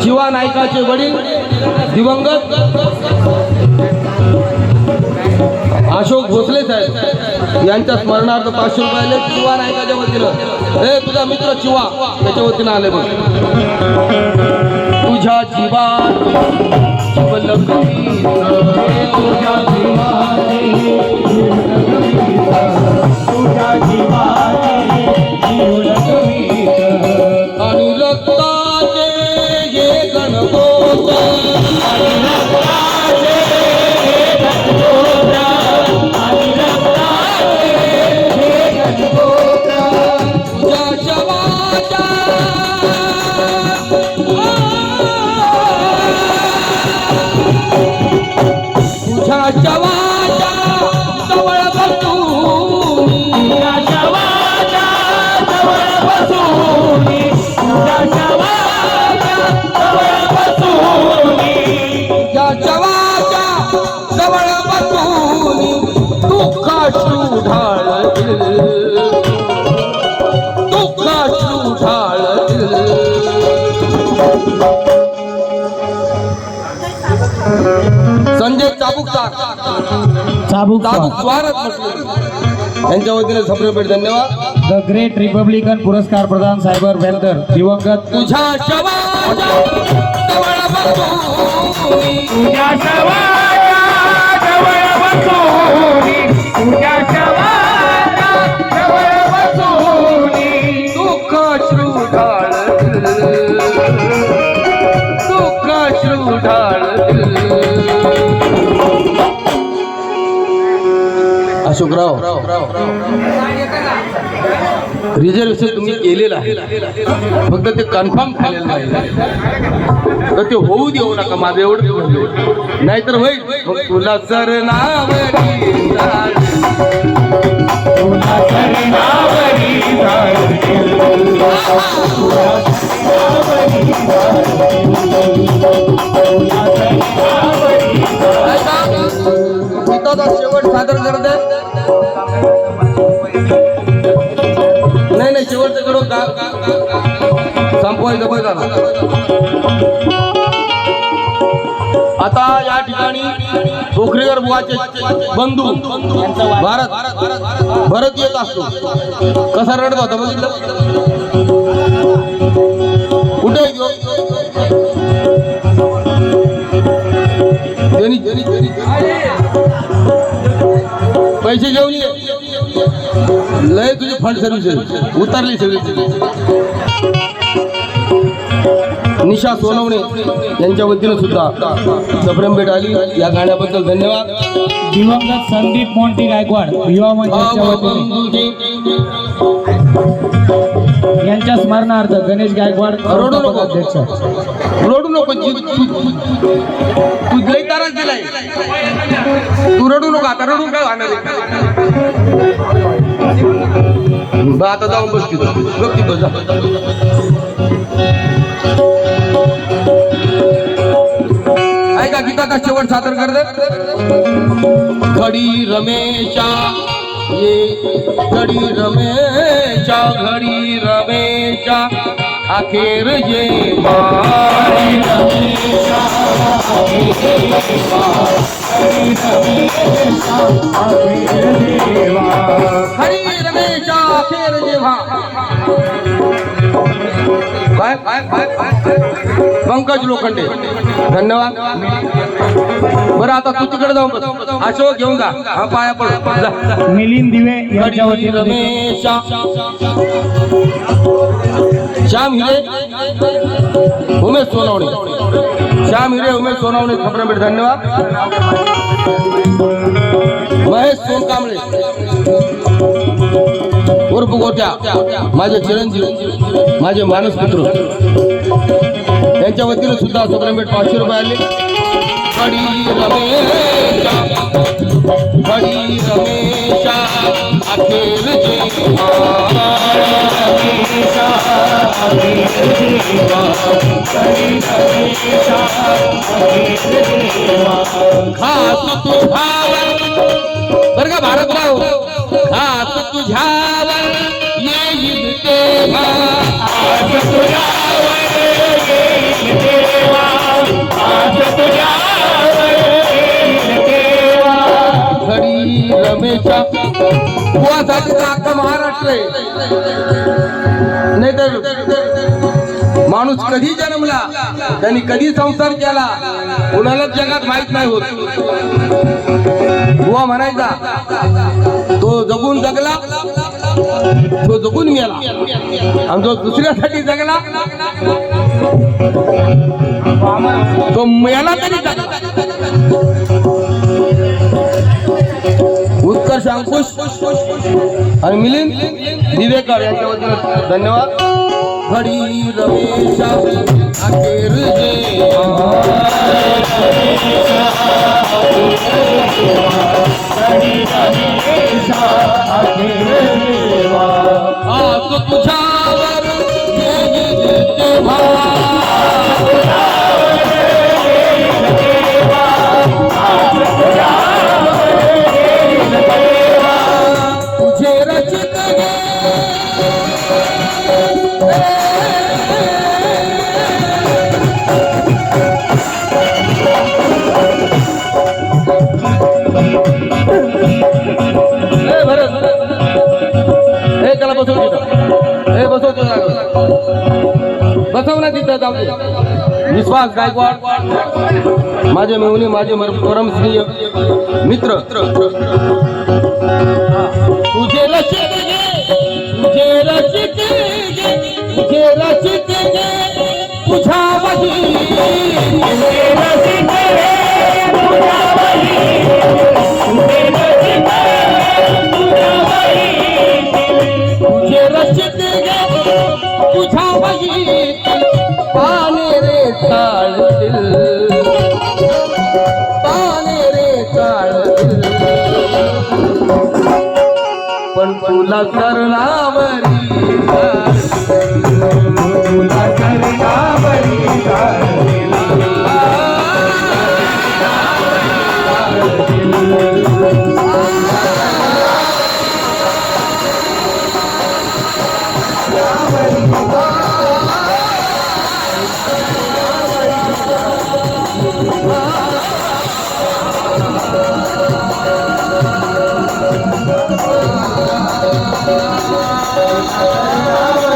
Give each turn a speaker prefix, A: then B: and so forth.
A: शिवा नायकाचे वडील दिवंगत अशोक भोसले साहेब यांच्या स्मरणार्थ 500 रुपयाले शिवा नायकाच्या वतीनं हे तुझा मित्र शिवा त्याच्या वतीनं आले बघ. तुझ्या जीवात तुझ्या आणि रक्ताचे हे गणगोत संजय चाबूक यांच्या वतीने सप्रेमेट धन्यवाद.
B: द ग्रेट रिपब्लिकन पुरस्कार प्रदान सायबर वेल्दर दिवंगत
A: तुझ्या अशोकराव रिझर्वेशन तुम्ही केलेलं आहे फक्त ते कन्फर्म झालेलं नाही तर ते होऊ देऊ नका माझं एवढं नाहीतर होईल मग तुला सर शेवट सादर करत नाही शेवटचं कडून संपवायचं बघा. आता या ठिकाणी पोखरेकर बुवाचे बंधू भरत येत असतो कसा रडत होता बघितलं कुठे पैसे घेऊन ये लय तुझी फंड सर्व्हिसेस उतरली सगळी. निशा सोनवणे यांच्या वतीनं सुद्धा सप्रेम भेट आली या गाण्याबद्दल धन्यवाद.
B: दिवंगत संदीप मोंटी गायकवाड युवा मंचाच्या वतीने यांच्या स्मरणार्थ गणेश गायकवाड
A: रडू नको
B: अध्यक्ष
A: रडू नको तू लय ताराच दिलाय तू रडू नको आता रडून काय होणार आता जाऊन बसती बस ऐका गीता का शेवट सादर करते. घडी रमेशा ये घडी रमेशा अखेर ये हरी रमेशा अखेर जेव्हा पंकज लोखंडे धन्यवाद. बरं आता तू तिकडे जाऊन बस अशोक घेऊन जा हा पाया पड.
B: मिलिंद दिवे यांच्या वतीने
A: रमेशा श्याम हिरे उमेश सोनवणे खबरमेट धन्यवाद. महेश सोनकांबळे उर्फ गोट्या माझे चिरंजीव माझे मानस मित्र यांच्या वतीने सुद्धा खबरमेट 500 रुपये आले. घडी रमेशा अखेर खास तुझ्यावर बरं का भारतराव खास तुझ्यावर येईल तेव्हा घडी रमेशा बुवासाठी तर अख्खा महाराष्ट्र आहे. नाही तर माणूस कधी जन्मला, त्यांनी कधी संसार केला, कुणालाच जगात माहित नाही होत. बुवा म्हणायचा, तो जगून जगला, तो जगून मेला, आणि जो दुसऱ्यासाठी जगला तो मेला तरी जगला. उत्कर्ष अंकुश आणि मिलिंद दिवेकर यांच्या वतीनं धन्यवाद. घडी रमेशा अखेर आज तुझ्यावर येईल तेव्हा तुझे रचित त्याला बसव तिथं, हे बसवतो बसव ना तिथं. जाऊ दे. विश्वास गायकवाड माझे मेहुणे, माझे परमस्नेय मित्र. तुझे रचित तुझे रचित तुझे रचित तुझ्या वही तुझे रचित तुझ्या वही पाने रे चाळतील, पाने रे चाळतील, पण तुला करणावरी तुला करणावरी
C: Thank you.